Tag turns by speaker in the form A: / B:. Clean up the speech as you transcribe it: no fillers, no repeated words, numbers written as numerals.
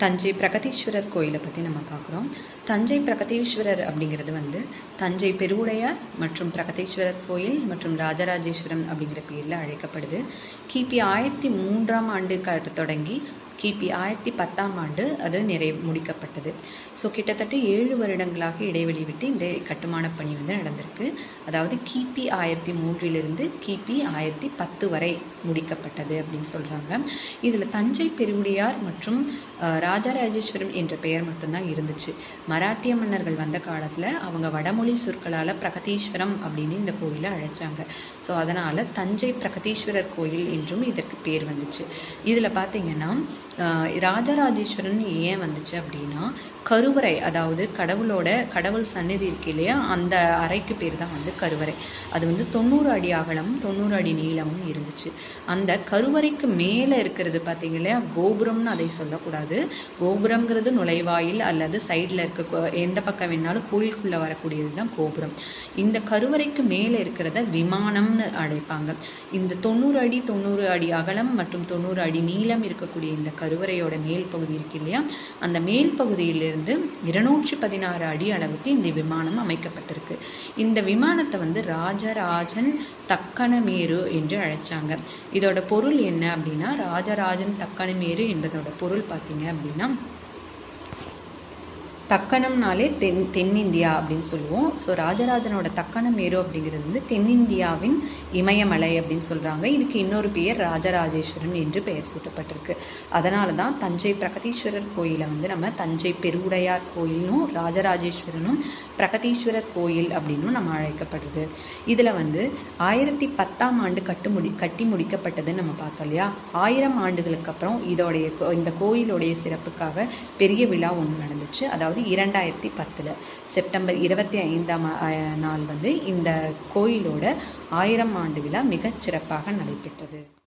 A: தஞ்சை பிரகதீஸ்வரர் கோயிலை பற்றி நம்ம பார்க்குறோம். தஞ்சை பிரகதீஸ்வரர் அப்படிங்கிறது வந்து தஞ்சை பெருவுடையார் மற்றும் பிரகதீஸ்வரர் கோயில் மற்றும் ராஜராஜேஸ்வரம் அப்படிங்கிற பேரில் அழைக்கப்படுது. கிபி 1003ஆம் ஆண்டு தொடங்கி கிபி 1010ஆம் ஆண்டு அது முடிக்கப்பட்டது. ஸோ கிட்டத்தட்ட 7 வருடங்களாக இடைவெளி விட்டு இந்த கட்டுமான பணி வந்து நடந்திருக்கு. அதாவது கிபி 1003 கிபி 1010 வரை முடிக்கப்பட்டது அப்படின்னு சொல்கிறாங்க. இதில் தஞ்சை பெருவுடையார் மற்றும் ராஜராஜேஸ்வரம் என்ற பெயர் மட்டும்தான் இருந்துச்சு. மராட்டிய மன்னர்கள் வந்த காலத்தில் அவங்க வடமொழி சொற்களால் பிரகதீஸ்வரம் அப்படின்னு இந்த கோயிலை அழைச்சாங்க. ஸோ அதனால் தஞ்சை பிரகதீஸ்வரர் கோயில் என்றும் இதற்கு பேர் வந்துச்சு. இதில் பார்த்திங்கன்னா ராஜராஜேஸ்வரன் ஏன் வந்துச்சு அப்படின்னா கருவறை, அதாவது கடவுள் சந்நிதி இருக்கு இல்லையா, அந்த அறைக்கு பேர் தான் வந்து கருவறை. அது வந்து 90 அடி அகலமும் 90 அடி நீளமும் இருந்துச்சு. அந்த கருவறைக்கு மேலே இருக்கிறது பார்த்தீங்க இல்லையா, கோபுரம்னு அதை சொல்லக்கூடாது. கோபுரம்ங்கிறது நுழைவாயில் அல்லது சைடில் இருக்க எந்த பக்கம் வேணாலும் கோயிலுக்குள்ளே வரக்கூடியது தான் கோபுரம். இந்த கருவறைக்கு மேலே இருக்கிறத விமானம்னு அழைப்பாங்க. இந்த 90 அடி அகலம் மற்றும் 90 அடி நீளம் இருக்கக்கூடிய இந்த கருவறையோட மேல் பகுதி இருக்கு இல்லையா, அந்த மேல் பகுதியிலிருந்து 216 அடி அளவுக்கு இந்த விமானம் அமைக்கப்பட்டிருக்கு. இந்த விமானத்தை வந்து ராஜராஜன் தக்கணமேரு என்று அழைச்சாங்க. இதோட பொருள் என்ன அப்படின்னா, ராஜராஜன் தக்கணமேரு என்பதோட பொருள் பார்த்தீங்க அப்படின்னா, தக்கணம்னாலே தென்னிந்தியா அப்படின்னு சொல்லுவோம். ஸோ ராஜராஜனோட தக்கணமேரு அப்படிங்கிறது வந்து தென்னிந்தியாவின் இமயமலை அப்படின்னு சொல்கிறாங்க. இதுக்கு இன்னொரு பெயர் ராஜராஜேஸ்வரன் என்று பெயர் சூட்டப்பட்டிருக்கு. அதனால தான் தஞ்சை பிரகதீஸ்வரர் கோயிலை வந்து நம்ம தஞ்சை பெருவுடையார் கோயிலும் ராஜராஜேஸ்வரனும் பிரகதீஸ்வரர் கோயில் அப்படின்னும் நம்ம அழைக்கப்படுது. இதில் வந்து 1010ஆம் ஆண்டு கட்டி முடிக்கப்பட்டதுன்னு நம்ம பார்த்தோம் இல்லையா. 1000 ஆண்டுகளுக்கு அப்புறம் இந்த கோயிலுடைய சிறப்புக்காக பெரிய விழா ஒன்று நடந்துச்சு. அதாவது 2010 செப்டம்பர் 25ஆம் நாள் வந்து இந்த கோயிலோட 1000 ஆண்டு விழா மிகச் சிறப்பாக நடைபெற்றது.